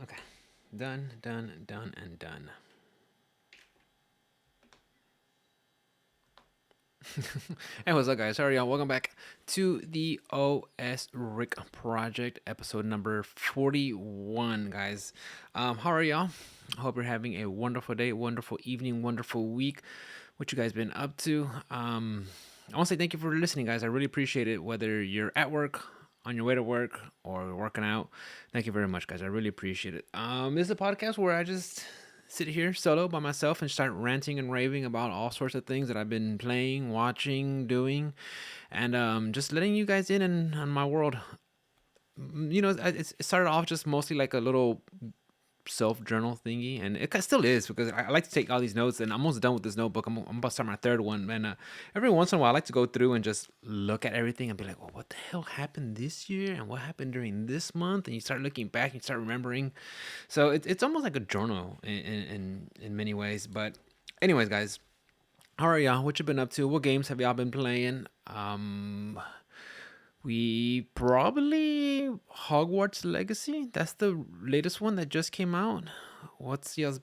Okay. Done, done, done, and done. Hey, what's up, guys? How are y'all? Welcome back to the OS Rick Project, episode number 41, guys. How are y'all? I hope you're having a wonderful day, wonderful evening, wonderful week. What you guys been up to? I want to say thank you for listening, guys. I really appreciate it. Whether you're at work, on your way to work, or working out, thank you very much, guys. I really appreciate it. This is a podcast where I just sit here solo by myself and start ranting and raving about all sorts of things that I've been playing, watching, doing, and just letting you guys in on my world. It started off just mostly like a little self journal thingy, and it still is because I like to take all these notes, and I'm almost done with this notebook. I'm about to start my third one, and every once in a while, I like to go through and just look at everything and be like, "Well, what the hell happened this year, and what happened during this month?" And you start looking back, and you start remembering. So it's almost like a journal in many ways. But anyways, guys, how are y'all? What you been up to? What games have y'all been playing? We probably Hogwarts Legacy. That's the latest one that just came out. What's y'all's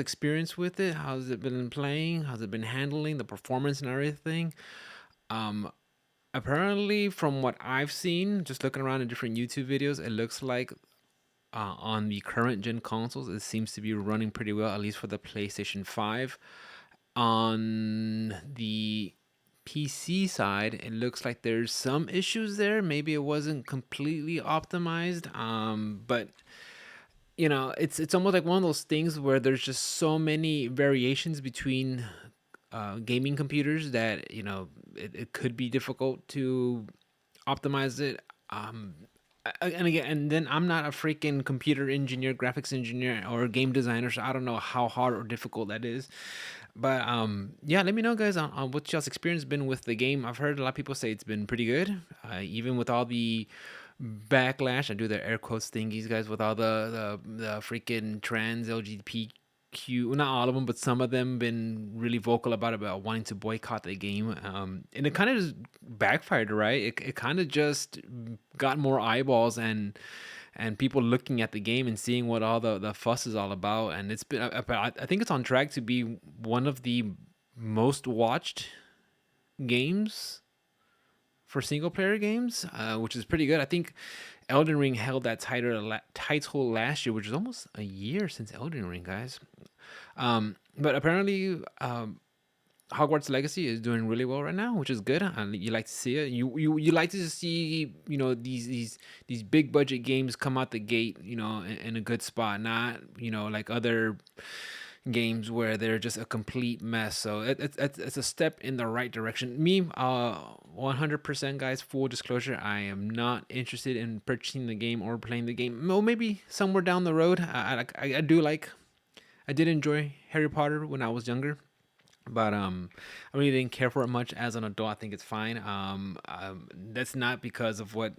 experience with it? How's it been playing? How's it been handling the performance and everything? Um Apparently from what I've seen, just looking around in different YouTube videos, it looks like on the current gen consoles, it seems to be running pretty well, at least for the PlayStation 5. On the PC side, it looks like there's some issues there. Maybe it wasn't completely optimized. But it's almost like one of those things where there's just so many variations between gaming computers that it could be difficult to optimize it. And again, and then I'm not a freaking computer engineer, graphics engineer, or game designer, so I don't know how hard or difficult that is. But yeah, let me know, guys, on what y'all's experience been with the game. I've heard a lot of people say it's been pretty good, even with all the backlash. I do the air quotes thingies, guys, with all the freaking trans LGBTQ. Not all of them, but some of them been really vocal about wanting to boycott the game. And it kind of just backfired, right? It kind of just got more eyeballs and people looking at the game and seeing what all the fuss is all about. And it's been, I think it's on track to be one of the most watched games for single player games, which is pretty good. I think Elden Ring held that title last year, which is almost a year since Elden Ring, guys. But apparently, Hogwarts Legacy is doing really well right now, which is good. You like to see it. You like to see these big budget games come out the gate, in a good spot, not like other games where they're just a complete mess. So it's a step in the right direction. Me, 100% guys, full disclosure, I am not interested in purchasing the game or playing the game. Well, maybe somewhere down the road. I did enjoy Harry Potter when I was younger, but I really didn't care for it much as an adult. I think it's fine. That's not because of what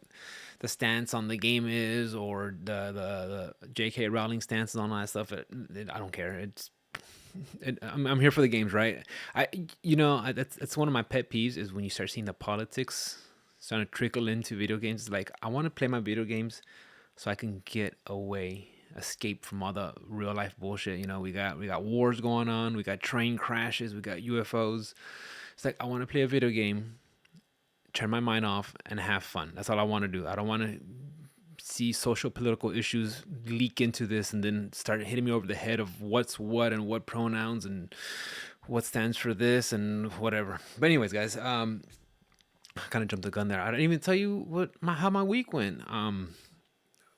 the stance on the game is, or the J.K. Rowling stance on all that stuff. I don't care. I'm here for the games, right? That's one of my pet peeves is when you start seeing the politics starting to trickle into video games. It's like, I want to play my video games so I can get away, escape from all the real life bullshit. We got wars going on, we got train crashes, we got UFOs. It's like, I want to play a video game, turn my mind off, and have fun. That's all I want to do. I don't want to see social political issues leak into this and then start hitting me over the head of what's what and what pronouns and what stands for this and whatever. But anyways, guys, I kind of jumped the gun there. I didn't even tell you how my week went.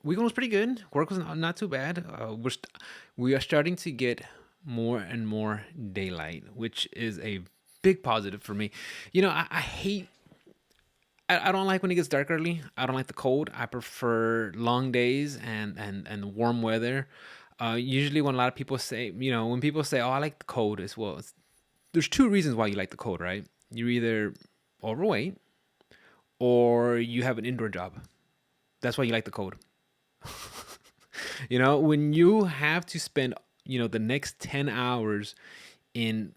Weekend was pretty good. Work was not too bad. We are starting to get more and more daylight, which is a big positive for me. I hate. I don't like when it gets dark early. I don't like the cold. I prefer long days and warm weather. Usually, when a lot of people say, when people say, "Oh, I like the cold," there's two reasons why you like the cold, right? You're either overweight or you have an indoor job. That's why you like the cold. When you have to spend, the next 10 hours in,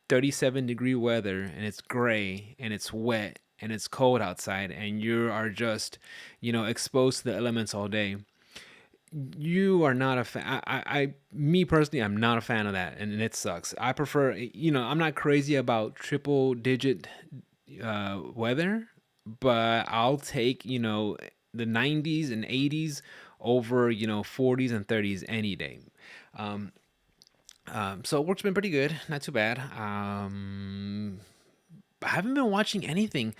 37-degree weather, and it's gray and it's wet and it's cold outside, and you are just, exposed to the elements all day, You are not a fan. Me personally, I'm not a fan of that, and it sucks. I prefer, I'm not crazy about triple digit weather, but I'll take, the 90s and 80s over, 40s and 30s any day. Um, so work's been pretty good, not too bad. I haven't been watching anything.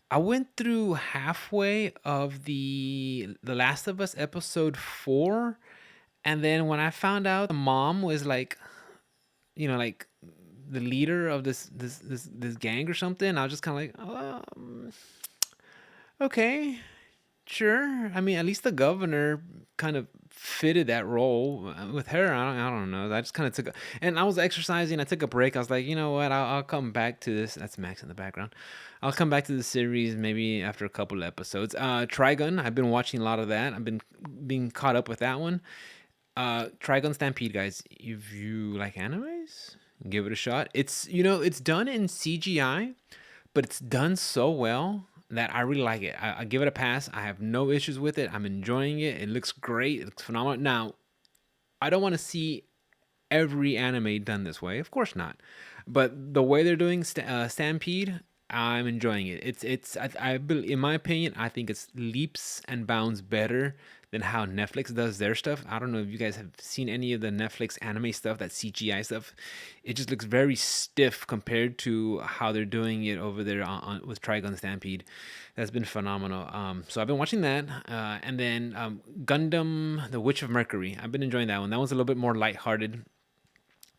I went through halfway of the Last of Us episode 4, and then when I found out the mom was like, like the leader of this gang or something, I was just kind of like, okay, sure. I mean, at least the governor kind of fitted that role. With her. I don't know. I just kind of and I was exercising. I took a break. I was like, you know what? I'll come back to this. That's Max in the background. I'll come back to the series maybe after a couple of episodes. Trigun. I've been watching a lot of that. I've been being caught up with that one. Trigun Stampede, guys. If you like animes, give it a shot. It's done in CGI, but it's done so well that I really like it. I give it a pass. I have no issues with it. I'm enjoying it. It looks great. It looks phenomenal. Now, I don't want to see every anime done this way. Of course not. But the way they're doing Stampede, I'm enjoying it. In my opinion, I think it's leaps and bounds better than how Netflix does their stuff. I don't know if you guys have seen any of the Netflix anime stuff, that CGI stuff. It just looks very stiff compared to how they're doing it over there with Trigun Stampede. That's been phenomenal. So I've been watching that, and then Gundam: The Witch of Mercury. I've been enjoying that one. That one's a little bit more lighthearted,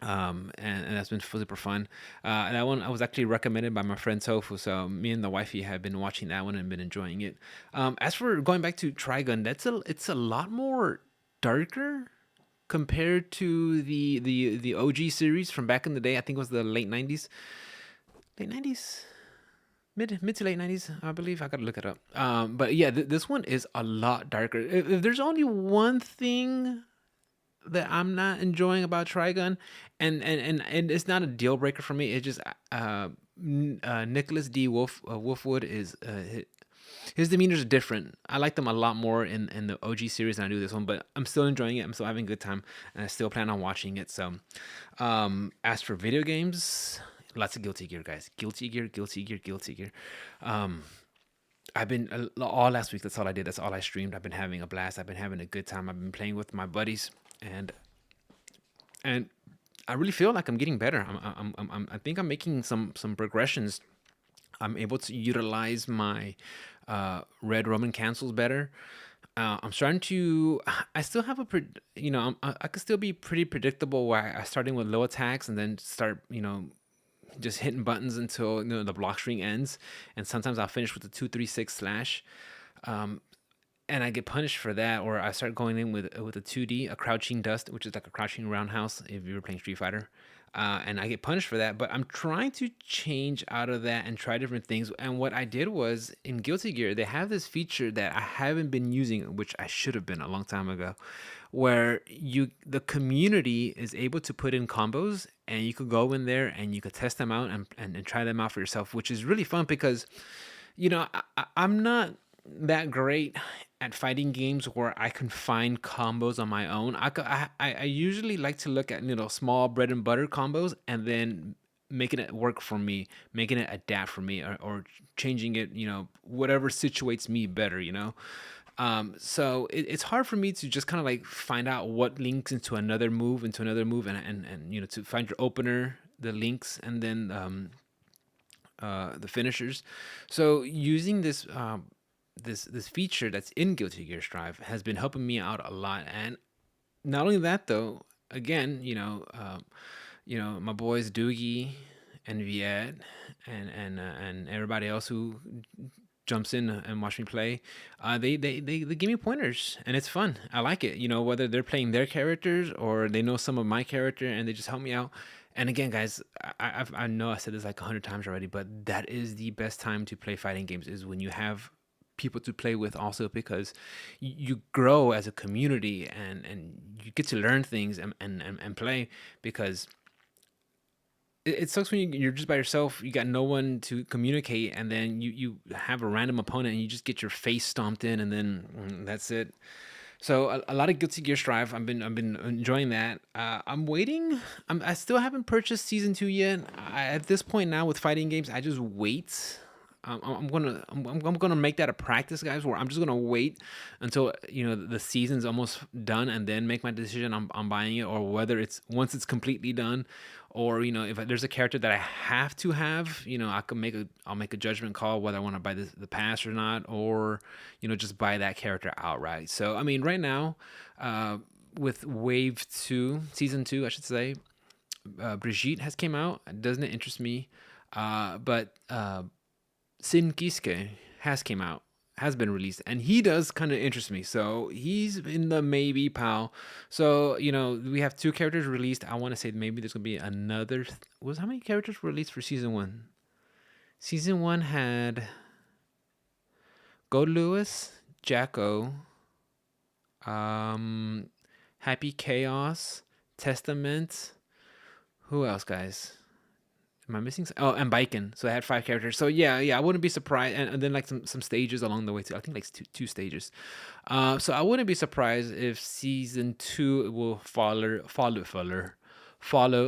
and that's been super fun. That one I was actually recommended by my friend Tofu, so me and the wifey have been watching that one and been enjoying it. As for going back to Trigun, it's a lot more darker compared to the OG series from back in the day. I think it was the late nineties, mid to late 90s, I believe. I gotta look it up. But yeah, this one is a lot darker. If there's only one thing that I'm not enjoying about Trigun, and it's not a deal breaker for me. It's just Nicholas D. Wolfwood is his demeanors are different. I like them a lot more in the OG series than I do this one, but I'm still enjoying it. I'm still having a good time, and I still plan on watching it. So, as for video games, lots of Guilty Gear, guys. Guilty Gear, Guilty Gear, Guilty Gear. Um, I've been all last week. That's all I did. That's all I streamed. I've been having a blast. I've been having a good time. I've been playing with my buddies, and and I really feel like I'm getting better. I think I'm making some progressions. I'm able to utilize my red Roman cancels better. I'm starting to. I still have I could still be pretty predictable. Where I starting with low attacks and then start, just hitting buttons until the block string ends. And sometimes I'll finish with the 2-3-6 slash. And I get punished for that, or I start going in with a 2D, a crouching dust, which is like a crouching roundhouse if you were playing Street Fighter, and I get punished for that. But I'm trying to change out of that and try different things. And what I did was in Guilty Gear, they have this feature that I haven't been using, which I should have been a long time ago, where the community is able to put in combos, and you could go in there and you could test them out and try them out for yourself, which is really fun because I'm not that great at fighting games where I can find combos on my own. I usually like to look at small bread and butter combos and then making it work for me, making it adapt for me, or changing it, whatever situates me better, so it's hard for me to just kind of like find out what links into another move, and to find your opener, the links, and then the finishers. So using this feature that's in Guilty Gear Strive has been helping me out a lot. And not only that, though, again, my boys Doogie and Viet and everybody else who jumps in and watch me play, they give me pointers, and it's fun. I like it. Whether they're playing their characters or they know some of my character, and they just help me out. And again, guys, I know I said this like 100 times already, but that is the best time to play fighting games, is when you have people to play with, also because you grow as a community, and you get to learn things and play, because it sucks when you're just by yourself. You got no one to communicate, and then you have a random opponent and you just get your face stomped in, and then that's it. So a lot of Guilty Gear Strive. I've been enjoying that. I'm waiting. I still haven't purchased season 2 yet. At this point now with fighting games, I just wait. I'm gonna make that a practice, guys. Where I'm just gonna wait until the season's almost done, and then make my decision on buying it, or whether it's once it's completely done, or if there's a character that I have to have, I'll make a judgment call whether I want to buy the pass or not, or just buy that character outright. So I mean, right now, with Wave 2, Season 2, I should say, Brigitte has came out. Doesn't it interest me? But Sin Kiske has been released, and he does kind of interest me. So he's in the maybe pile. So we have 2 characters released. I want to say maybe there's gonna be another. How many characters were released for season 1? Season 1 had Gold Lewis, Jacko, Happy Chaos, Testament. Who else, guys? Am I missing? Oh, and Biken. So I had 5 characters. So yeah, I wouldn't be surprised. And then like some stages along the way too. I think like two stages. So I wouldn't be surprised if season 2 will follow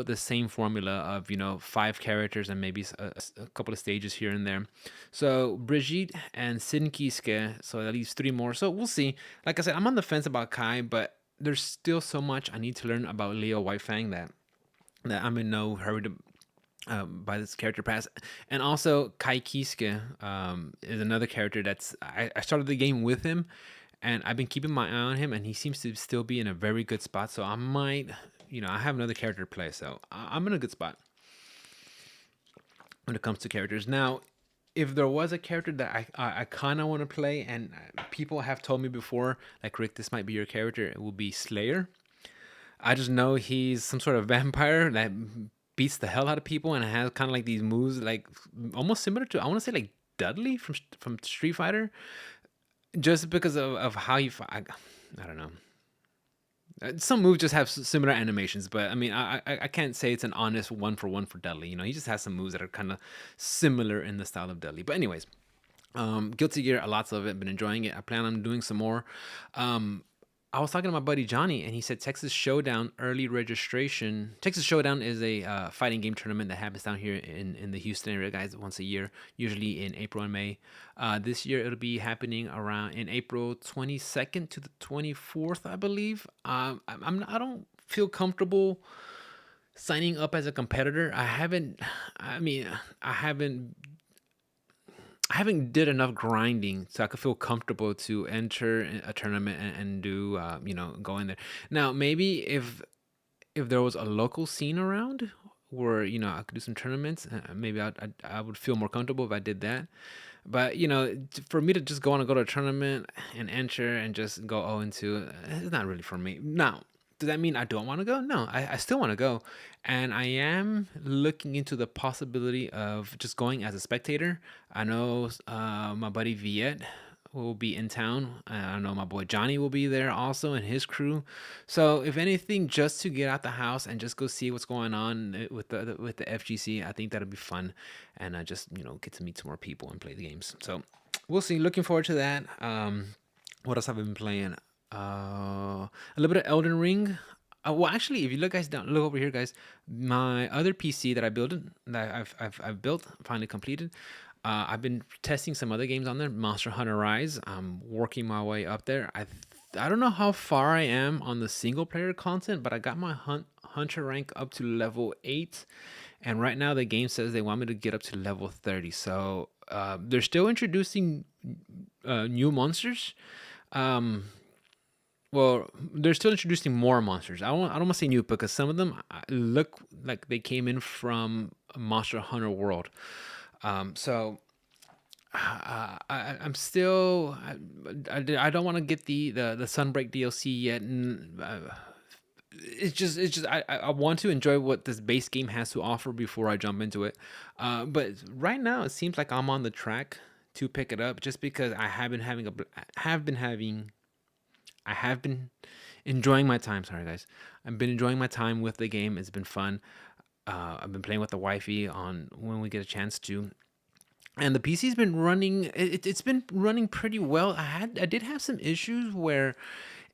the same formula of 5 characters and maybe a couple of stages here and there. So Brigitte and Sin Kiske. So that leaves 3 more. So we'll see. Like I said, I'm on the fence about Kai, but there's still so much I need to learn about Leo Whitefang that I'm in no hurry to by this character pass. And also Kai Kiske is another character that's I started the game with him, and I've been keeping my eye on him, and he seems to still be in a very good spot. So I might, I have another character to play, so I'm in a good spot when it comes to characters. Now, if there was a character that I kind of want to play, and people have told me before, like, Rick, this might be your character, it will be Slayer. I just know he's some sort of vampire that beats the hell out of people and has kind of like these moves, like almost similar to, I want to say, like Dudley from Street Fighter, just because of how you fight. I don't know. Some moves just have similar animations, but I mean, I can't say it's an honest one for one for Dudley. He just has some moves that are kind of similar in the style of Dudley. But anyways, Guilty Gear, lots of it. Been enjoying it. I plan on doing some more. I was talking to my buddy Johnny, and he said Texas Showdown early registration. Texas Showdown is a fighting game tournament that happens down here in the Houston area, guys, once a year, usually in April and May. This year it'll be happening around in April 22nd to the 24th, I believe. I don't feel comfortable signing up as a competitor. I haven't did enough grinding so I could feel comfortable to enter a tournament and do go in there. Now maybe if there was a local scene around where I could do some tournaments, maybe I would feel more comfortable if I did that. But for me to just go to a tournament and enter and just go 0-2, it's not really for me. Now, does that mean I don't want to go? No, I still want to go. And I am looking into the possibility of just going as a spectator. I know my buddy Viet will be in town. I know my boy Johnny will be there also, and his crew. So if anything, just to get out the house and just go see what's going on with the FGC, I think that'll be fun. And I just get to meet some more people and play the games. So we'll see. Looking forward to that. What else have I been playing? A little bit of Elden Ring. Well, actually, if you look over here, guys, my other PC that I built, that I've built, finally completed. I've been testing some other games on there. Monster Hunter Rise. I'm working my way up there. I don't know how far I am on the single player content, but I got my hunter rank up to level 8, and right now the game says they want me to get up to level 30. So they're still introducing new monsters. Well, they're still introducing more monsters. I don't want to say new because some of them look like they came in from Monster Hunter World. So I'm still I don't want to get the Sunbreak DLC yet. It's just I want to enjoy what this base game has to offer before I jump into it. But right now it seems like I'm on the track to pick it up, just because I have been enjoying my time. Sorry, guys. I've been enjoying my time with the game. It's been fun. I've been playing with the wifey on when we get a chance to. And the PC's been running. It's been running pretty well. I did have some issues where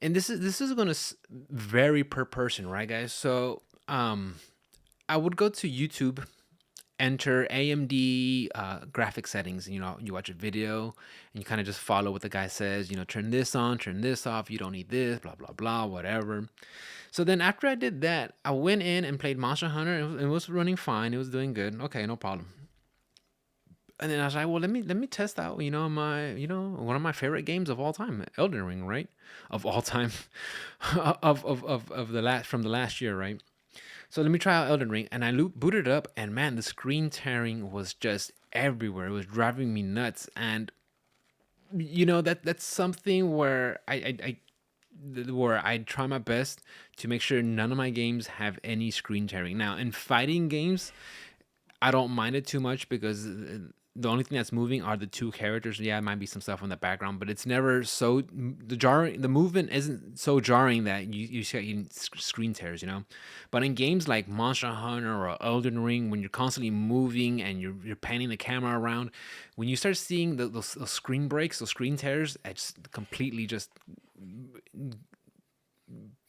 And this is going to vary per person, right, guys? So I would go to YouTube, enter AMD graphic settings. You know, you watch a video and you kind of just follow what the guy says. You know, turn this on, turn this off. You don't need this, blah blah blah, whatever. So then after I did that, I went in and played Monster Hunter. It was running fine. It was doing good. Okay, no problem. And then I was like, well, let me test out, one of my favorite games of all time, Elden Ring, right? Of all time, of the last from the last year, right? So let me try out Elden Ring, and I booted it up, and man, the screen tearing was just everywhere. It was driving me nuts, and that's something where where I try my best to make sure none of my games have any screen tearing. Now, in fighting games, I don't mind it too much because the only thing that's moving are the two characters. Yeah, it might be some stuff in the background, but it's never so the movement isn't so jarring that you see screen tears, you know. But in games like Monster Hunter or Elden Ring, when you're constantly moving and you're panning the camera around, when you start seeing those screen breaks, those screen tears, it just completely just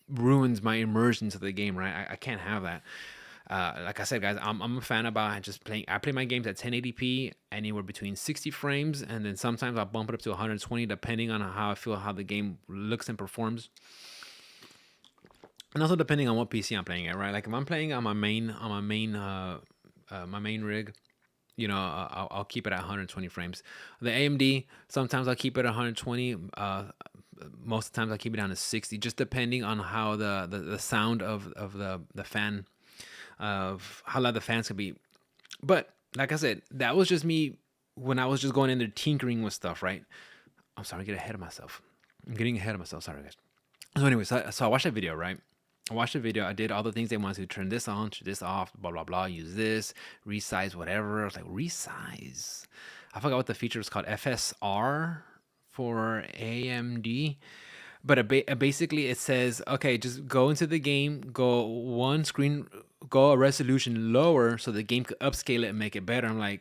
ruins my immersion to the game. Right, I can't have that. Like I said, guys, I'm a fan about just playing. I play my games at 1080p, anywhere between 60 frames, and then sometimes I'll bump it up to 120, depending on how I feel, how the game looks and performs, and also depending on what PC I'm playing at. Right, like if I'm playing on my main rig, I'll keep it at 120 frames. The AMD, sometimes I'll keep it at 120. Most of the times I'll keep it down to 60, just depending on how the sound of the fan, of how loud the fans could be. But like I said, that was just me when I was just going in there tinkering with stuff, right? I'm sorry, get ahead of myself. I'm getting ahead of myself. Sorry, guys. So, anyways, so I watched that video, right? I watched the video. I did all the things they wanted to: turn this on, turn this off, blah blah blah. Use this, resize, whatever. I was like, resize. I forgot what the feature was called. FSR for AMD. But basically, it says, okay, just go into the game, go a resolution lower so the game could upscale it and make it better. I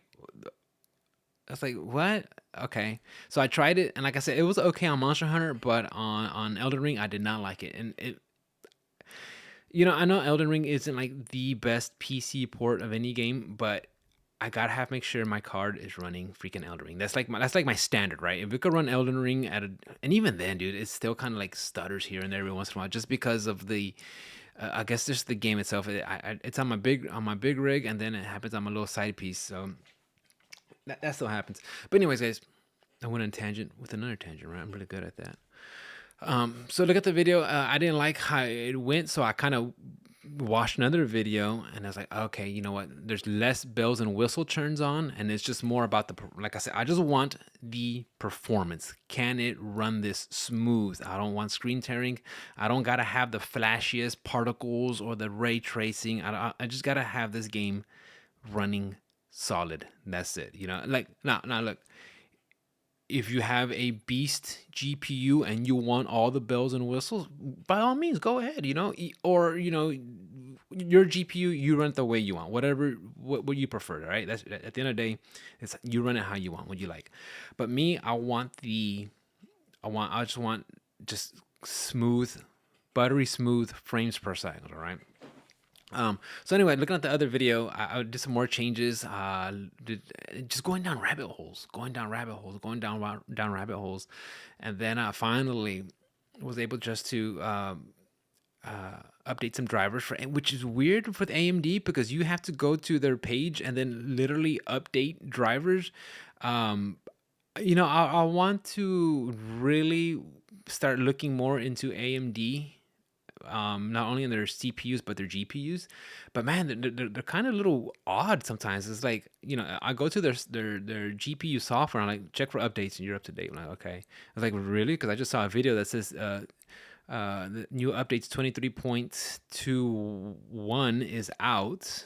was like, what? Okay. So I tried it, and like I said, it was okay on Monster Hunter, but on Elden Ring, I did not like it. And I know Elden Ring isn't like the best PC port of any game, but I gotta make sure my card is running freaking Elden Ring. That's like my standard, right? If it could run Elden Ring and even then, dude, it still kind of like stutters here and there every once in a while, just because of the, I guess just the game itself. It's on my big rig, and then it happens on my little side piece. So that still happens. But anyways, guys, I went on tangent with another tangent, right? I'm really good at that. So look at the video. I didn't like how it went, so I kind of watched another video, and I was like, okay, you know what? There's less bells and whistle turns on, and it's just more about like I said, I just want the performance. Can it run this smooth? I don't want screen tearing. I don't gotta have the flashiest particles or the ray tracing. I just gotta have this game running solid. That's it. Like now look, if you have a beast GPU and you want all the bells and whistles, by all means, go ahead, or your GPU, you run it the way you want, whatever, what you prefer, right? That's at the end of the day, it's you run it how you want, what you like. But me, I just want just smooth, buttery smooth frames per second, all right? So anyway, looking at the other video, I did some more changes. Just going down rabbit holes, down rabbit holes, and then I finally was able just to update some drivers which is weird with AMD because you have to go to their page and then literally update drivers. I want to really start looking more into AMD, not only in their CPUs but their GPUs. But man, they're kind of a little odd sometimes. It's like, I go to their GPU software and I like check for updates and you're up to date. I'm like, okay. I was like, really? Because I just saw a video that says the new updates 23.21 is out.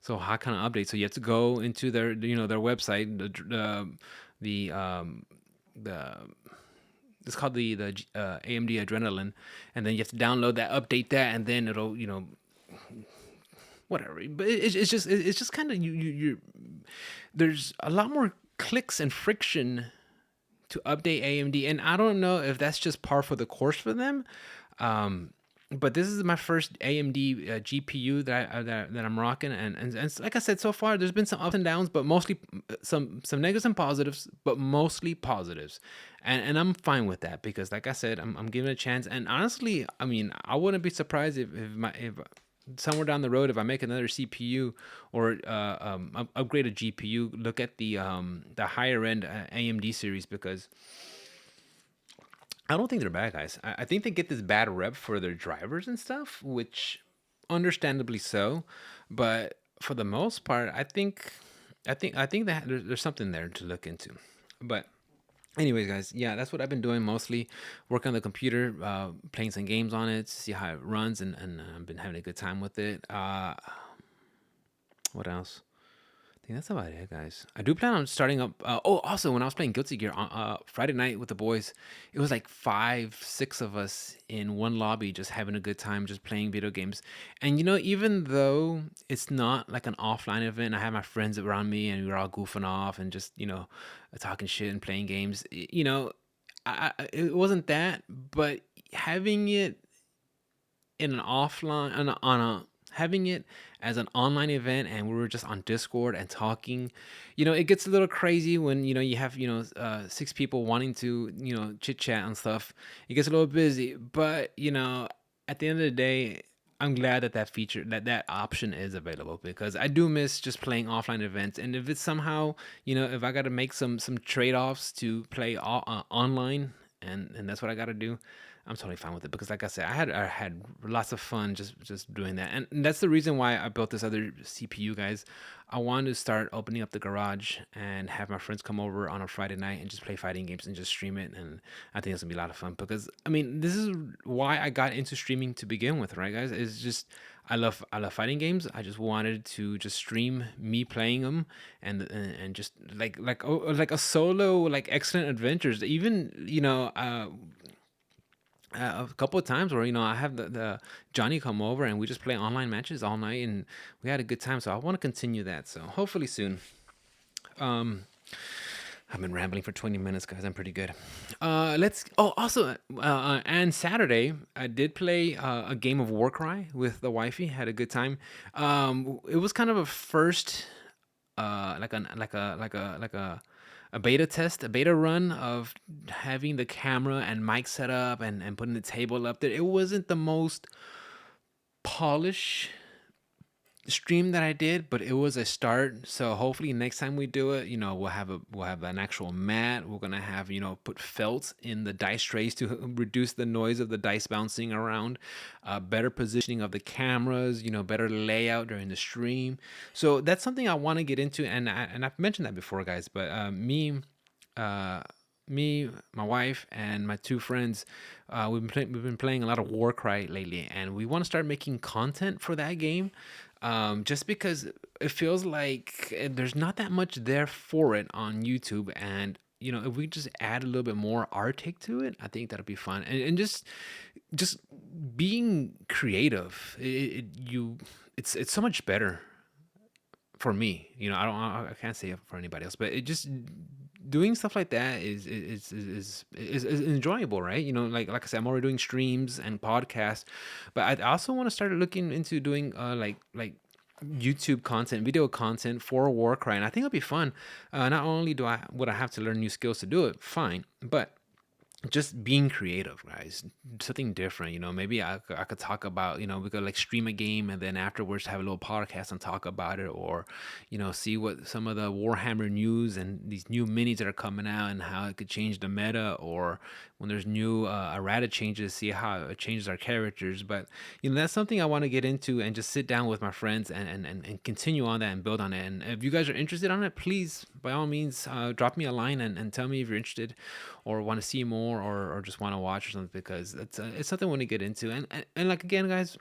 So how can I update? So you have to go into their website, the it's called the AMD Adrenaline, and then you have to download that, update that, and then it'll whatever. But it's just kind of you there's a lot more clicks and friction to update AMD, and I don't know if that's just par for the course for them. Um, but this is my first AMD GPU that I'm rocking, and like I said, so far there's been some ups and downs, but mostly some negatives and positives, but mostly positives, and I'm fine with that because, like I said, I'm giving it a chance. And honestly, I mean, I wouldn't be surprised if somewhere down the road, if I make another CPU or upgrade a GPU, look at the higher end AMD series, because I don't think they're bad guys. I think they get this bad rep for their drivers and stuff, which understandably so. But for the most part, I think that there's something there to look into. But anyways, guys, yeah, that's what I've been doing mostly. Working on the computer, playing some games on it to see how it runs, and I've been having a good time with it. What else? I think that's about it, guys. I do plan on starting up. Also, when I was playing Guilty Gear on Friday night with the boys, it was like 5, 6 of us in one lobby, just having a good time, just playing video games. And even though it's not like an offline event, I have my friends around me, and we were all goofing off and just talking shit and playing games. It wasn't that, but having it in an offline on a having it as an online event, and we were just on Discord and talking, it gets a little crazy when you have 6 people wanting to chit chat and stuff. It gets a little busy, but at the end of the day, I'm glad that feature, that option is available, because I do miss just playing offline events. And if it's somehow, if I got to make some trade-offs to play online, and that's what I got to do, I'm totally fine with it, because like I said, I had lots of fun just doing that. And that's the reason why I built this other CPU, guys. I wanted to start opening up the garage and have my friends come over on a Friday night and just play fighting games and just stream it. And I think it's gonna be a lot of fun, because I mean, this is why I got into streaming to begin with, right, guys? It's just I love fighting games. I just wanted to just stream me playing them, and just like a solo, like excellent adventures. Even a couple of times where I have the Johnny come over, and we just play online matches all night, and we had a good time. So I want to continue that. So hopefully soon. Um, I've been rambling for 20 minutes, guys. I'm pretty good. Let's. Oh, also, and Saturday I did play a game of Warcry with the wifey. Had a good time. It was kind of a first, like a beta test, a beta run of having the camera and mic set up, and putting the table up there. It wasn't the most polished stream that I did, but it was a start. So hopefully next time we do it, we'll have an actual mat. We're gonna have put felt in the dice trays to reduce the noise of the dice bouncing around. Better positioning of the cameras. Better layout during the stream. So that's something I want to get into, and I've mentioned that before, guys. But uh, me, my wife, and my 2 friends, we've been playing a lot of Warcry lately, and we want to start making content for that game. Just because it feels like there's not that much there for it on YouTube, and if we just add a little bit more our take to it, I think that'll be fun. And just being creative, it's so much better for me. I can't say it for anybody else, but it just doing stuff like that is enjoyable, right? Like I said, I'm already doing streams and podcasts, but I also want to start looking into doing like YouTube content, video content for Warcry, and I think it'll be fun. Not only would I have to learn new skills to do it, fine, but just being creative, guys, something different. Maybe I could talk about, we could like stream a game, and then afterwards have a little podcast and talk about it, or see what some of the Warhammer news and these new minis that are coming out, and how it could change the meta, or when there's new errata changes, see how it changes our characters. But that's something I want to get into, and just sit down with my friends, and continue on that and build on it. And if you guys are interested on it, please, by all means, drop me a line, and tell me if you're interested, or want to see more, or just want to watch or something, because it's something I want to get into. And like, again, guys,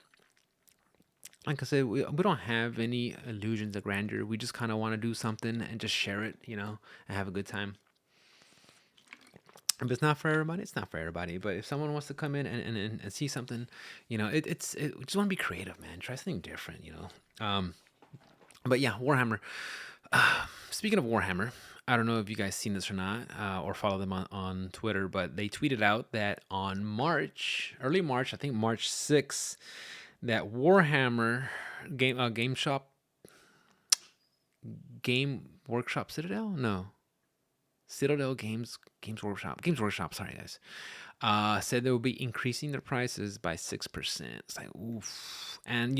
like I said, we don't have any illusions of grandeur. We just kind of want to do something and just share it, and have a good time. If it's not for everybody, it's not for everybody. But if someone wants to come in and see something, we just want to be creative, man. Try something different. But yeah, Warhammer. Speaking of Warhammer, I don't know if you guys seen this or not, or follow them on Twitter, but they tweeted out that on early March, I think March 6th, that Warhammer Game Workshop Citadel? No. Citadel Games Workshop, sorry guys. Said they will be increasing their prices by 6%. It's like, oof. And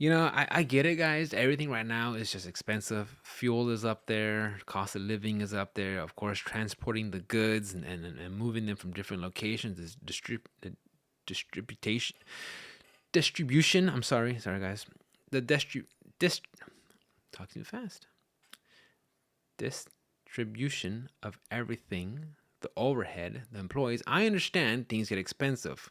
I get it, guys. Everything right now is just expensive. Fuel is up there. Cost of living is up there. Of course, transporting the goods and moving them from different locations is distribution. Distribution. I'm sorry, guys. The talk too fast. Distribution of everything, the overhead, the employees. I understand things get expensive,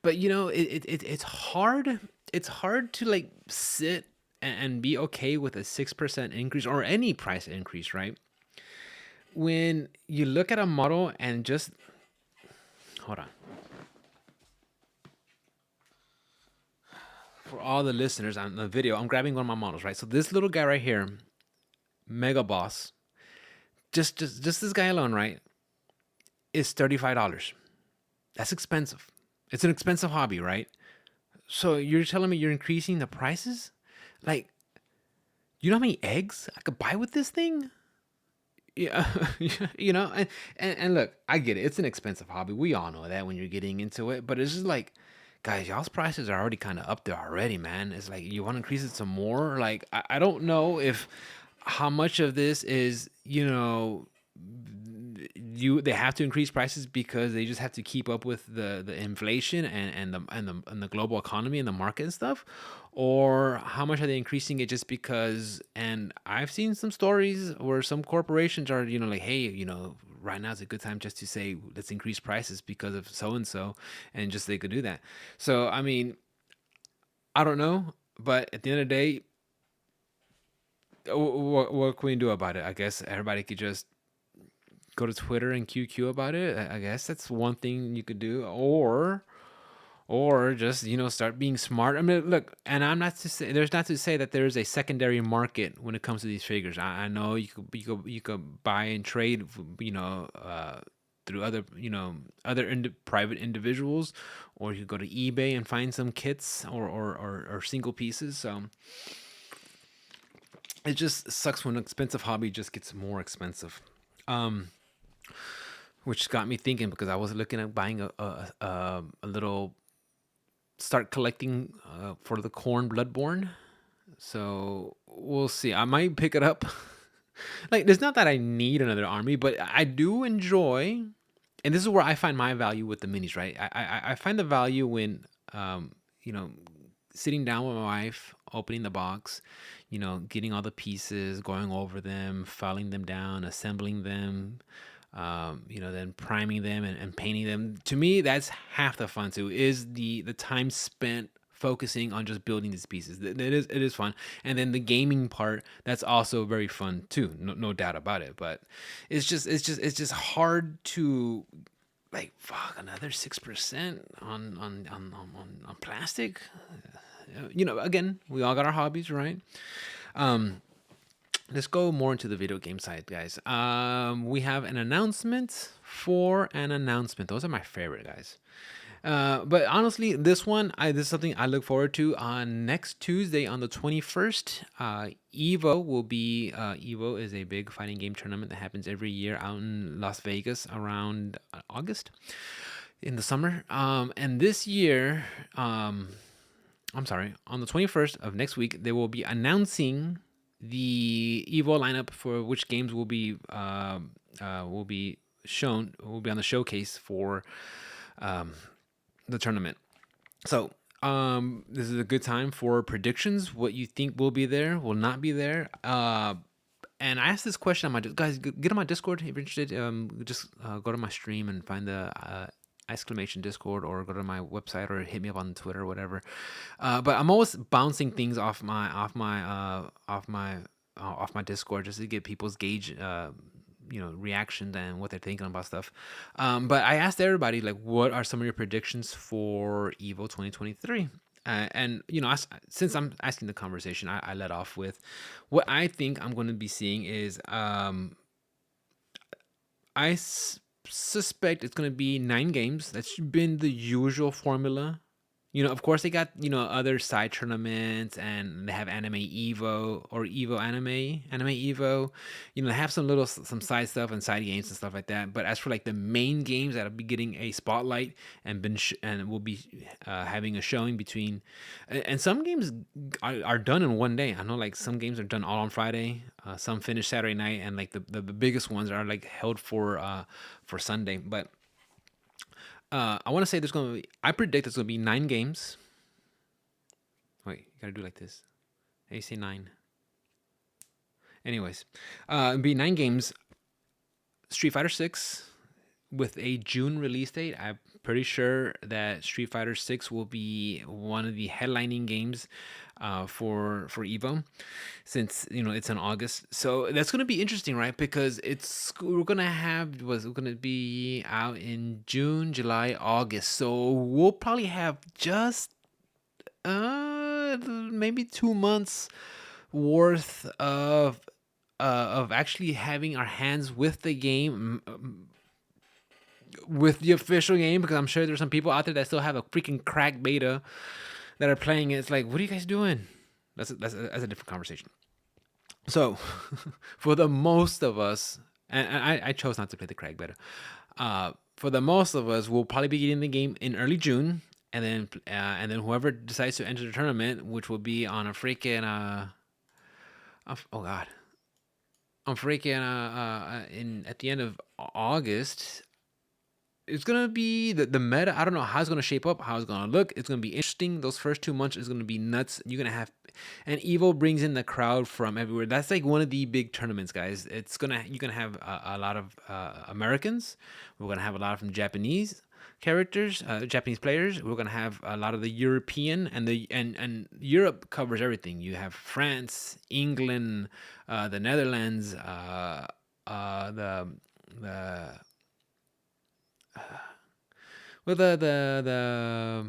but it's hard. It's hard to like sit and be okay with a 6% increase or any price increase, right? When you look at a model and just hold on. For all the listeners on the video, I'm grabbing one of my models, right? So this little guy right here, Mega Boss, just this guy alone, right, is $35. That's expensive. It's an expensive hobby, right? So you're telling me you're increasing the prices? Like, you know how many eggs I could buy with this thing? Yeah, and look, I get it. It's an expensive hobby. We all know that when you're getting into it. But it's just like, guys, y'all's prices are already kind of up there already, man. It's like you want to increase it some more. Like, I don't know if how much of this is they have to increase prices because they just have to keep up with the inflation and the global economy and the market and stuff, or how much are they increasing it just because? And I've seen some stories where some corporations are like, hey, right now is a good time just to say let's increase prices because of so and just they could do that. So I mean, I don't know, but at the end of the day, what can we do about it? I guess everybody could just go to Twitter and QQ about it. I guess that's one thing you could do, or just start being smart. I mean, look, and I'm not to say there's not to say that there is a secondary market when it comes to these figures. I know you could buy and trade, through other private individuals, or you could go to eBay and find some kits or single pieces. So it just sucks when an expensive hobby just gets more expensive. Which got me thinking because I was looking at buying a little start collecting for the Corn Bloodborne. So we'll see. I might pick it up. Like, there's not that I need another army, but I do enjoy, and this is where I find my value with the minis. Right, I find the value when you know sitting down with my wife, opening the box, getting all the pieces, going over them, filing them down, assembling them, then priming them and painting them. To me, that's half the fun too, is the time spent focusing on just building these pieces. It is fun. And then the gaming part, that's also very fun too. No doubt about it. But it's just hard to like fuck another 6% on plastic. Again, we all got our hobbies, right? Let's go more into the video game side, guys. We have an announcement for an announcement. Those are my favorite, guys. But honestly, this is something I look forward to. On next Tuesday, on the 21st, Evo is a big fighting game tournament that happens every year out in Las Vegas around August in the summer. And this year, I'm sorry, on the 21st of next week, they will be announcing the Evo lineup for which games will be shown, will be on the showcase for the tournament. So this is a good time for predictions. What you think will be there, will not be there. And I asked this question on my guys. Get on my Discord if you're interested. Just go to my stream and find the exclamation Discord, or go to my website, or hit me up on Twitter or whatever. But I'm always bouncing things off my Discord just to get people's gauge reaction and what they're thinking about stuff. But I asked everybody, like, what are some of your predictions for Evo 2023? And since I'm asking the conversation, I let off with what I think I'm going to be seeing is I suspect it's going to be 9 games. That's been the usual formula. Of course, they got other side tournaments, and they have Anime Evo or Evo Anime Evo. They have some side stuff and side games and stuff like that. But as for like the main games that'll be getting a spotlight and and will be having a showing between, and some games are done in one day. I know like some games are done all on Friday, some finish Saturday night, and like the biggest ones are like held for Sunday. But I want to say I predict there's going to be 9 games. Wait, you got to do like this. How you say 9? Anyways, it'll be 9 games. Street Fighter 6 with a June release date. I'm pretty sure that Street Fighter 6 will be one of the headlining games for Evo, since it's in August. So that's gonna be interesting, right? Because we're gonna be out in June, July, August. So we'll probably have just maybe 2 months worth of actually having our hands with the game, with the official game, because I'm sure there's some people out there that still have a freaking cracked beta that are playing it. It's like, what are you guys doing? That's a different conversation. So, for the most of us, and I chose not to play the crack beta. For the most of us, we'll probably be getting the game in early June, and then whoever decides to enter the tournament, which will be on a freaking oh god, on freaking in at the end of August. It's gonna be the meta. I don't know how it's gonna shape up, how it's gonna look. It's gonna be interesting. Those first 2 months is gonna be nuts. You're gonna have, and Evo brings in the crowd from everywhere. That's like one of the big tournaments, guys. You're gonna have a lot of Americans. We're gonna have a lot of Japanese characters, Japanese players. We're gonna have a lot of the European, and Europe covers everything. You have France, England, the Netherlands, the well, the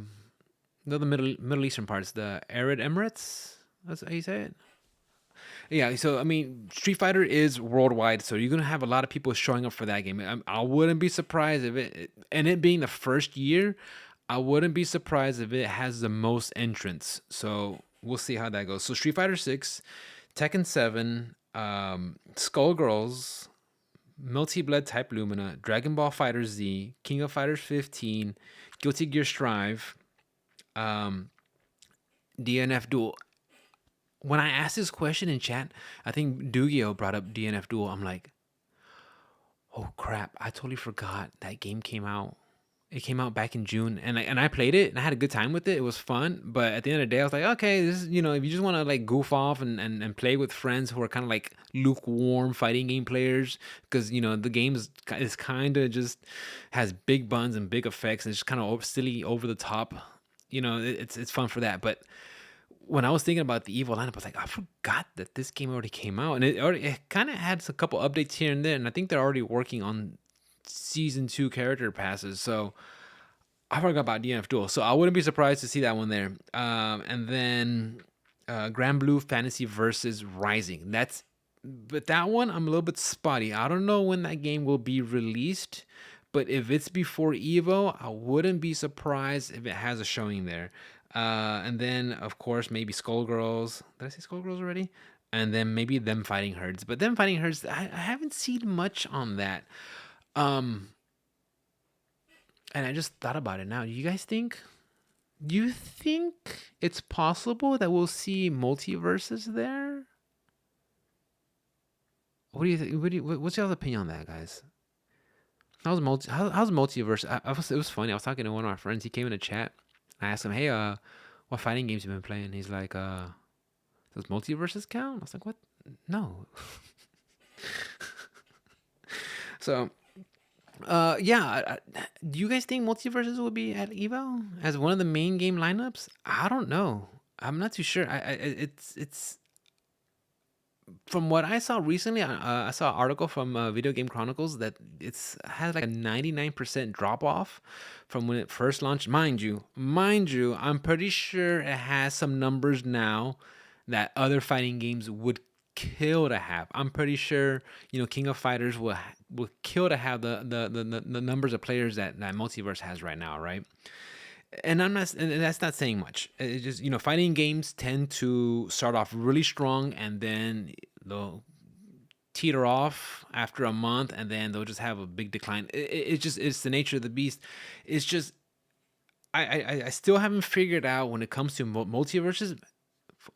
Middle Eastern parts, the Arab Emirates. That's how you say it. Yeah. So I mean, Street Fighter is worldwide, so you're gonna have a lot of people showing up for that game. I wouldn't be surprised if it being the first year, I wouldn't be surprised if it has the most entrants. So we'll see how that goes. So Street Fighter 6, Tekken 7, Skullgirls, Multi Blood Type Lumina, Dragon Ball Fighter Z, King of Fighters 15, Guilty Gear Strive, DNF Duel. When I asked this question in chat, I think Dugio brought up DNF Duel. I'm like, oh crap, I totally forgot that game came out. It came out back in June, and I played it, and I had a good time with it. It was fun, but at the end of the day, I was like, okay, this is, if you just want to like goof off and play with friends who are kind of like lukewarm fighting game players, because the game is kind of just has big buns and big effects, and it's just kind of silly, over the top. It's fun for that. But when I was thinking about the Evo lineup, I was like, I forgot that this game already came out, and it kind of had a couple updates here and there, and I think they're already working on season 2 character passes. So I forgot about DNF Duel. So I wouldn't be surprised to see that one there. And then Grand Blue Fantasy versus Rising. But that one I'm a little bit spotty. I don't know when that game will be released, but if it's before Evo, I wouldn't be surprised if it has a showing there. And then of course maybe Skullgirls. Did I say Skullgirls already? And then maybe Them Fighting Herds. But Them Fighting Herds, I haven't seen much on that. And I just thought about it now. Do you think it's possible that we'll see MultiVersus there? What do you think? What's y'all's opinion on that, guys? How's MultiVersus? It was funny. I was talking to one of my friends. He came in the chat. I asked him, "Hey, what fighting games you been playing?" He's like, "Does MultiVersus count?" I was like, "What? No." So yeah. Do you guys think MultiVersus will be at Evo as one of the main game lineups? I don't know. I'm not too sure. It's from what I saw recently, I saw an article from Video Game Chronicles that it's had like a 99% drop off from when it first launched. Mind you, I'm pretty sure it has some numbers now that other fighting games would kill to have. I'm pretty sure King of Fighters will kill to have the numbers of players that Multiverse has right now, right? And that's not saying much. It's just fighting games tend to start off really strong and then they'll teeter off after a month and then they'll just have a big decline. It's the nature of the beast. It's just I still haven't figured out when it comes to multiverses.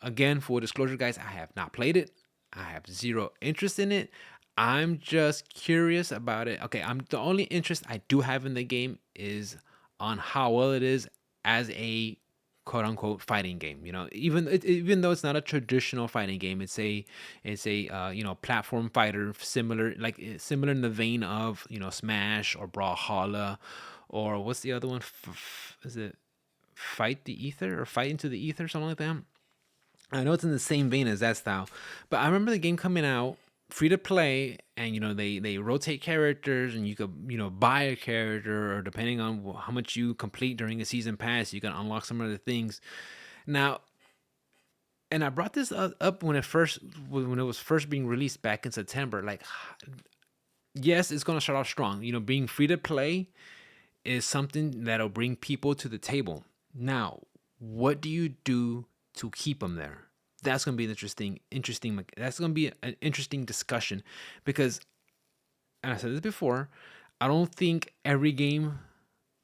Again, full disclosure, guys, I have not played it. I have zero interest in it. I'm just curious about it. Okay, I'm the only interest I do have in the game is on how well it is as a quote unquote fighting game. Even though it's not a traditional fighting game, it's a platform fighter similar in the vein of Smash or Brawlhalla or what's the other one? Is it Fight the Ether or Fight into the Ether, something like that? I know it's in the same vein as that style, but I remember the game coming out free to play, and they rotate characters, and you could buy a character, or depending on how much you complete during a season pass, you can unlock some other things. Now, and I brought this up when it was first being released back in September. Like, yes, it's gonna start off strong. Being free to play is something that'll bring people to the table. Now, what do you do to keep them there? That's going to be an interesting. That's going to be an interesting discussion because, and I said this before, I don't think every game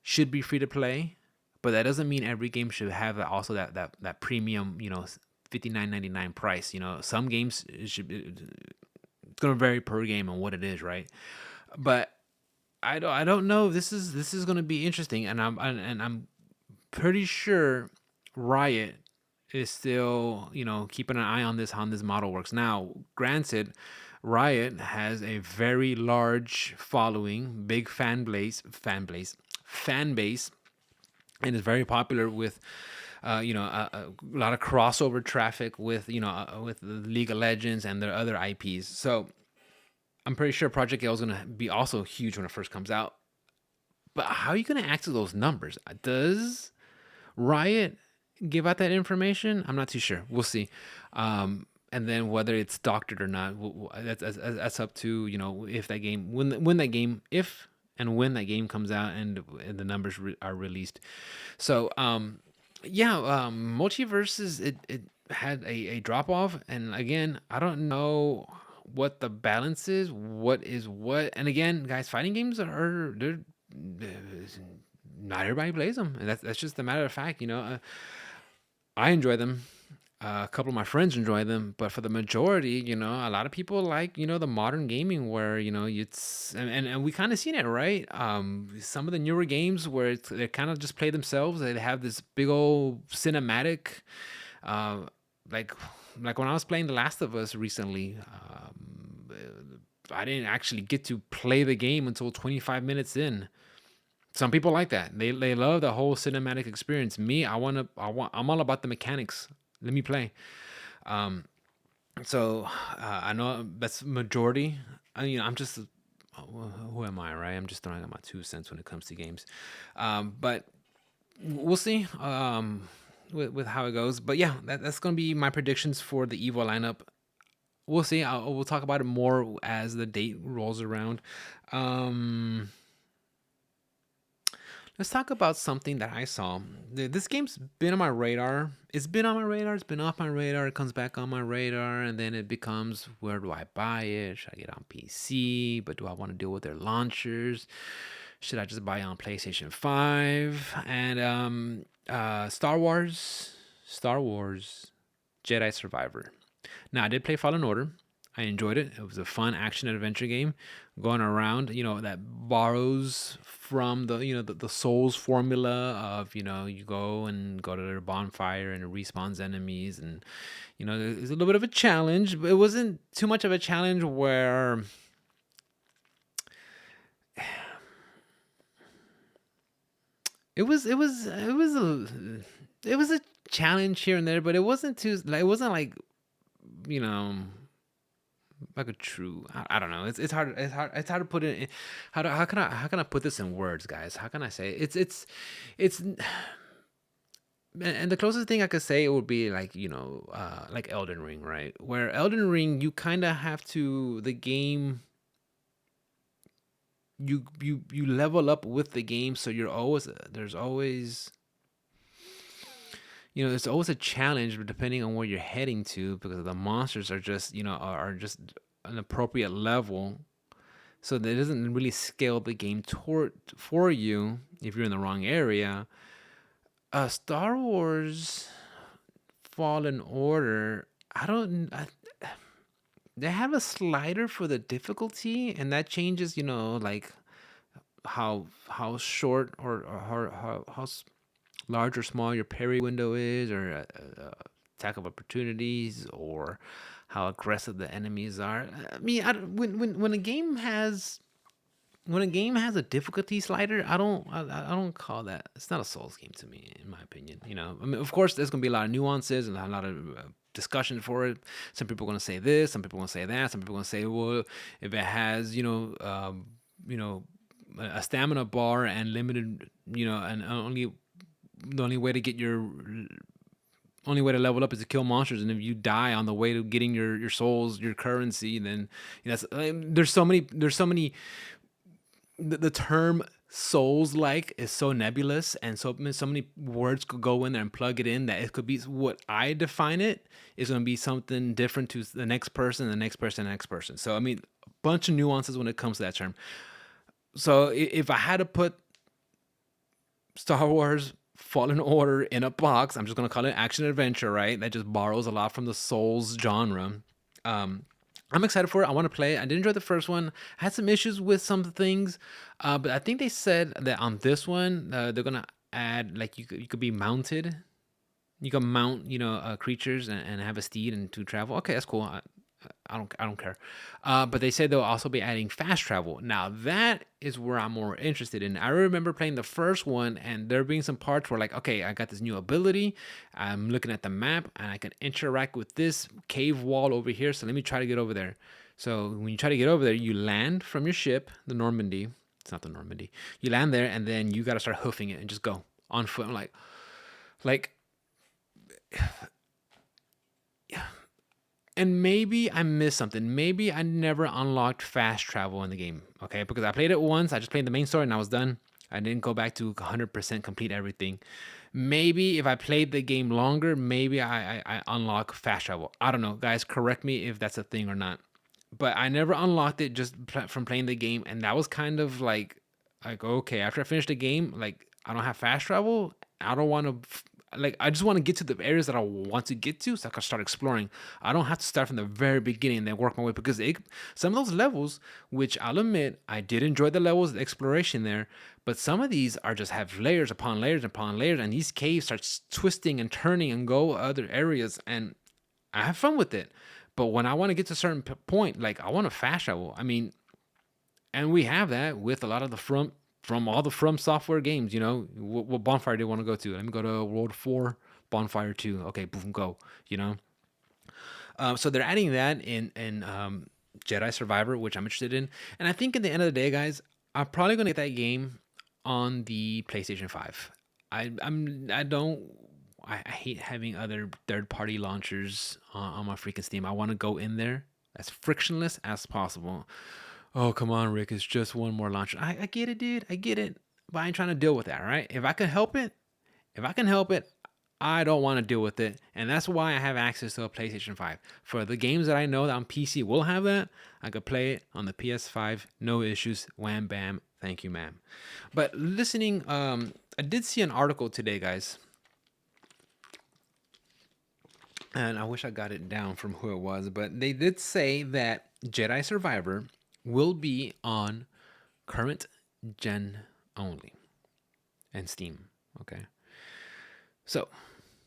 should be free to play, but that doesn't mean every game should have that premium, $59.99 price. Some games it's going to vary per game and what it is, right? But I don't know. This is going to be interesting, and I'm pretty sure Riot is still keeping an eye on how this model works. Now, granted, Riot has a very large following, big fan base, and is very popular with a lot of crossover traffic with with the League of Legends and their other IPs. So I'm pretty sure Project Gale is going to be also huge when it first comes out. But how are you going to access those numbers? Does Riot give out that information? I'm not too sure. We'll see. And then whether it's doctored or not, that's up to if that game when that game if and when that game comes out and the numbers are released. So Multiverses it had a drop off, and again, I don't know what the balance is, what is what, and again, guys, fighting games they're not everybody plays them, and that's just a matter of fact. I enjoy them. A couple of my friends enjoy them, but for the majority, a lot of people like, the modern gaming where, it's, and we kind of seen it, right? Some of the newer games where they kind of just play themselves. They have this big old cinematic, uh, like, like when I was playing The Last of Us recently, I didn't actually get to play the game until 25 minutes in. Some people like that. They love the whole cinematic experience. Me, I'm all about the mechanics. Let me play. Um, so I know that's majority. I'm just who am I, right? I'm just throwing out my 2 cents when it comes to games. But we'll see with how it goes. But yeah, that's gonna be my predictions for the Evo lineup. We'll see. We'll talk about it more as the date rolls around. Um, Let's talk about something that I saw. This game's been on my radar. It's been on my radar. It's been off my radar. It comes back on my radar, and then it becomes, where do I buy it? Should I get it on PC? But do I want to deal with their launchers? Should I just buy it on PlayStation 5? And Star Wars, Jedi Survivor. Now I did play Fallen Order. I enjoyed it. It was a fun action adventure game going around, that borrows from the Souls formula of, you go to their bonfire and it respawns enemies, and there's a little bit of a challenge, but it wasn't too much of a challenge where it was a challenge here and there, but it wasn't like, you know like a true. I don't know. It's hard. It's hard to put it. How can I put this in words, guys? How can I say it? It's and the closest thing I could say it would be like like Elden Ring, right? Where Elden Ring, you kind of have to the game. You level up with the game, so you're always there's always there's always a challenge depending on where you're heading to because the monsters are just are just an appropriate level, so that doesn't really scale the game toward for you if you're in the wrong area. Star Wars Fallen Order, I don't. They have a slider for the difficulty, and that changes. Like how short or how large or small your parry window is, or attack of opportunities, or how aggressive the enemies are. I mean, when a game has a difficulty slider, I don't call that. It's not a Souls game to me, in my opinion. I mean, of course, there's gonna be a lot of nuances and a lot of discussion for it. Some people are gonna say this, some people are gonna say that, some people are gonna say, well, if it has a stamina bar and limited, and the only way to get your only way to level up is to kill monsters, and if you die on the way to getting your souls, your currency, then there's so many the term souls like is so nebulous, and so many words could go in there and plug it in that it could be what I define it is going to be something different to the next person, the next person, the next person. So I mean, a bunch of nuances when it comes to that term. So if I had to put Star Wars Fallen Order in a box, I'm just gonna call it action adventure, right? That just borrows a lot from the Souls genre. I'm excited for it. I want to play it. I did enjoy the first one. I had some issues with some things, but I think they said that on this one they're gonna add like you could be mounted. You can mount creatures and have a steed and to travel. Okay, that's cool. I don't care. But they said they'll also be adding fast travel. Now that is where I'm more interested in. I remember playing the first one and there being some parts where like, okay, I got this new ability. I'm looking at the map and I can interact with this cave wall over here. So let me try to get over there. So when you try to get over there, you land from your ship, the Normandy. It's not the Normandy. You land there and then you got to start hoofing it and just go on foot. I'm like, and maybe I missed something. Maybe I never unlocked fast travel in the game. Okay, because I played it once. I just played the main story and I was done. I didn't go back to 100% complete everything. Maybe if I played the game longer, maybe I unlock fast travel. I don't know, guys. Correct me if that's a thing or not. But I never unlocked it just from playing the game, and that was kind of like okay. After I finished the game, like I don't have fast travel. I don't want to like I just want to get to the areas that I want to get to so I can start exploring. I don't have to start from the very beginning and then work my way because some of those levels, which I'll admit I did enjoy the levels, the exploration there, but some of these are just have layers upon layers upon layers, and these caves start twisting and turning and go other areas, and I have fun with it. But when I want to get to a certain point, like I want to fast travel. I mean, and we have that with a lot of the from all the From Software games. What bonfire do you want to go to? Let me go to World 4, Bonfire 2. Okay, boom, go. So they're adding that in Jedi Survivor, which I'm interested in. And I think at the end of the day, guys, I'm probably gonna get that game on the PlayStation 5. I hate having other third party launchers on my freaking Steam. I want to go in there as frictionless as possible. Oh, come on, Rick. It's just one more launcher. I get it, dude. I get it. But I ain't trying to deal with that, right? If I can help it, I don't want to deal with it. And that's why I have access to a PlayStation 5. For the games that I know that on PC will have that, I could play it on the PS5, no issues. Wham, bam. Thank you, ma'am. But listening, I did see an article today, guys. And I wish I got it down from who it was, but they did say that Jedi Survivor will be on current gen only and Steam. Okay. So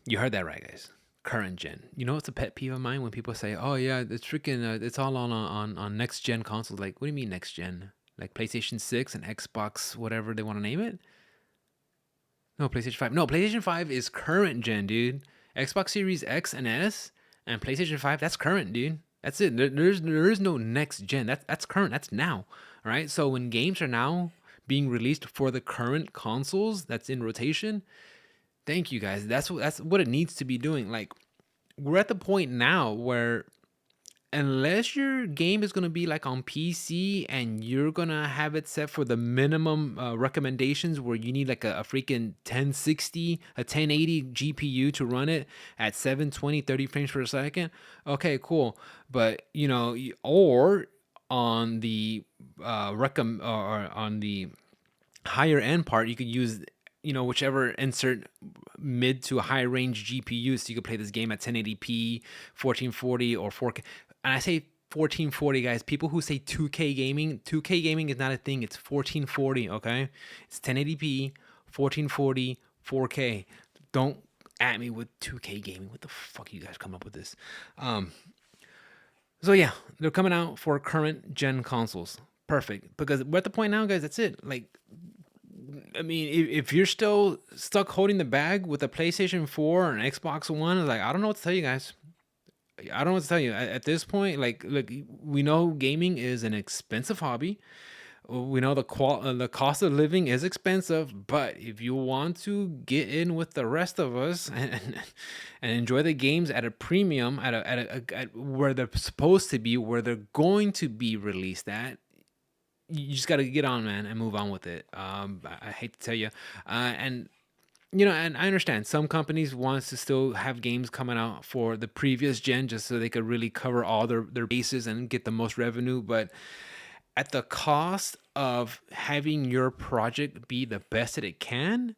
you heard that right, guys. Current gen. You know, it's a pet peeve of mine when people say, "Oh yeah, it's freaking, it's all on next gen consoles." Like, what do you mean next gen? Like PlayStation 6 and Xbox, whatever they want to name it? No, PlayStation 5. No, PlayStation 5 is current gen, dude. Xbox Series X and S and PlayStation 5, that's current, dude. That's it. There is no next gen. That's current. That's now. All right. So when games are now being released for the current consoles that's in rotation, thank you guys. That's what it needs to be doing. Like we're at the point now where unless your game is going to be like on PC and you're going to have it set for the minimum recommendations where you need like a freaking 1060, a 1080 GPU to run it at 720, 30 frames per second. Okay, cool. But, or on the or on the higher end part, you could use whichever insert mid to high range GPU, so you could play this game at 1080p, 1440 or 4K. And I say 1440, guys. People who say 2K gaming is not a thing. It's 1440, okay? It's 1080p, 1440, 4K. Don't at me with 2K gaming. What the fuck you guys come up with this? So yeah, they're coming out for current gen consoles. Perfect. Because we're at the point now, guys, that's it. Like, I mean, if you're still stuck holding the bag with a PlayStation 4 or an Xbox One, like, I don't know what to tell you guys. I don't know what to tell you. At this point, like, look, we know gaming is an expensive hobby. We know the cost of living is expensive, but if you want to get in with the rest of us and enjoy the games at a premium, at where they're supposed to be, where they're going to be released at, you just got to get on, man, and move on with it. I hate to tell you, and and I understand some companies wants to still have games coming out for the previous gen just so they could really cover all their bases and get the most revenue, but at the cost of having your project be the best that it can,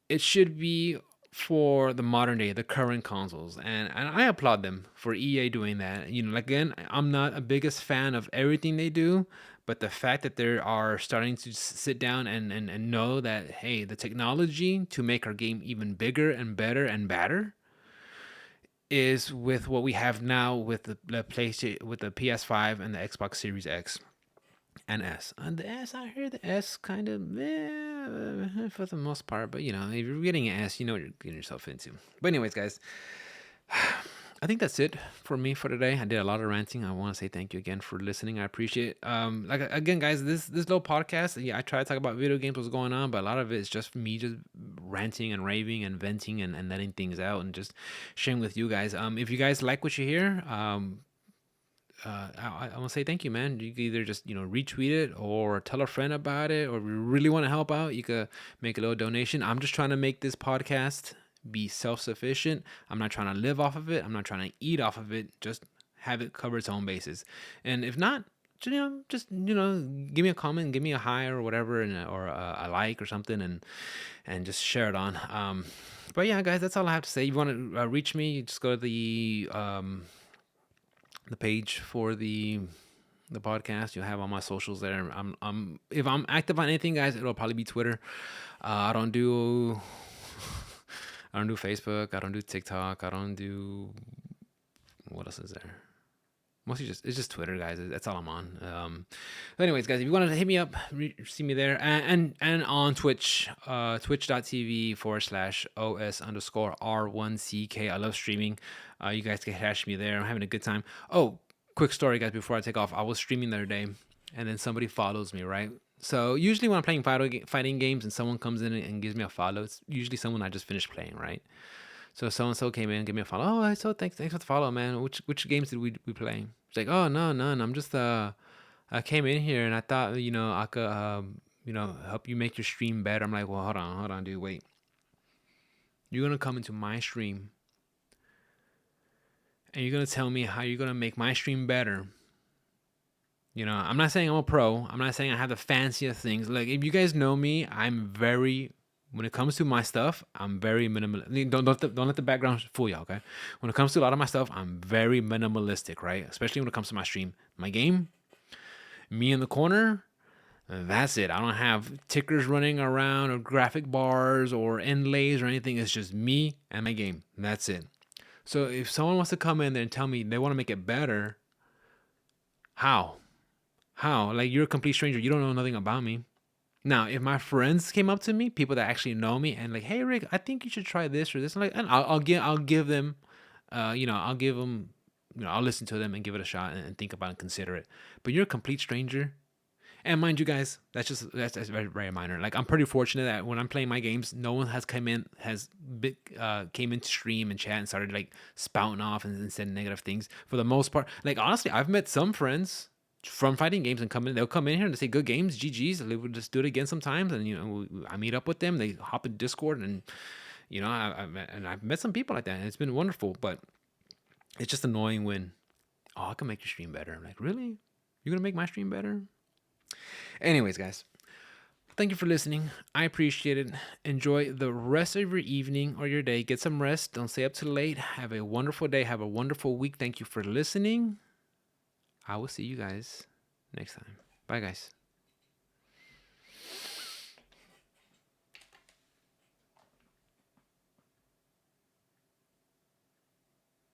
it should be for the modern day, the current consoles, and I applaud them for EA doing that. Like, again, I'm not a biggest fan of everything they do, but the fact that they are starting to sit down and know that, hey, the technology to make our game even bigger and better and badder is with what we have now with the PlayStation, with the PS5 and the Xbox Series X and S. And the S, I hear the S kind of for the most part, but if you're getting an S, you know what you're getting yourself into. But anyways, guys, I think that's it for me for today. I did a lot of ranting. I want to say thank you again for listening. I appreciate it. Like, again, guys, this little podcast, yeah, I try to talk about video games, what's going on, but a lot of it is just me just ranting and raving and venting and letting things out and just sharing with you guys. If you guys like what you hear, I want to say thank you, man. You can either just retweet it or tell a friend about it, or if you really want to help out, you could make a little donation. I'm just trying to make this podcast be self-sufficient. I'm not trying to live off of it. I'm not trying to eat off of it. Just have it cover its own bases. And if not, just give me a comment, give me a hi or whatever, or a like or something, and just share it on. But yeah, guys, that's all I have to say. If you want to reach me, you just go to the page for the podcast. You'll have all my socials there. I'm if I'm active on anything, guys, it'll probably be Twitter. I don't do Facebook. I don't do TikTok. I don't do, what else is there? Mostly it's just Twitter, guys. That's all I'm on. But anyways, guys, if you want to hit me up, see me there, and on Twitch, twitch.tv/OS_R1CK. I love streaming. You guys can hash me there. I'm having a good time. Oh, quick story, guys, before I take off. I was streaming the other day, and then somebody follows me, right? So usually when I'm playing fighting games and someone comes in and gives me a follow, it's usually someone I just finished playing, right? So so-and-so came in, gave me a follow. Oh, so thanks for the follow, man. Which games did we play? It's like, oh, no, none. I'm just I came in here and I thought I could help you make your stream better. I'm like, well, hold on, dude, wait. You're gonna come into my stream and you're gonna tell me how you're gonna make my stream better. I'm not saying I'm a pro. I'm not saying I have the fanciest things. Like, if you guys know me, when it comes to my stuff, I'm very minimal. Don't let the background fool you, okay? When it comes to a lot of my stuff, I'm very minimalistic, right? Especially when it comes to my stream. My game, me in the corner, that's it. I don't have tickers running around or graphic bars or inlays or anything. It's just me and my game. That's it. So if someone wants to come in there and tell me they want to make it better, how? Like, you're a complete stranger. You don't know nothing about me. Now, if my friends came up to me, people that actually know me, and like, hey, Rick, I think you should try this or this, and I'll give them, I'll give them I'll listen to them and give it a shot and think about and consider it. But you're a complete stranger. And mind you, guys, that's very, very minor. Like, I'm pretty fortunate that when I'm playing my games, no one has came into stream and chat and started like spouting off and said negative things. For the most part, like, honestly, I've met some friends from fighting games and they'll come in here and they say good games, GGs. They will just do it again sometimes, and I meet up with them. They hop in Discord, and I've met some people like that, and it's been wonderful. But it's just annoying when, oh, I can make your stream better. I'm like, really? You're gonna make my stream better? Anyways, guys, thank you for listening. I appreciate it. Enjoy the rest of your evening or your day. Get some rest. Don't stay up too late. Have a wonderful day. Have a wonderful week. Thank you for listening. I will see you guys next time. Bye, guys.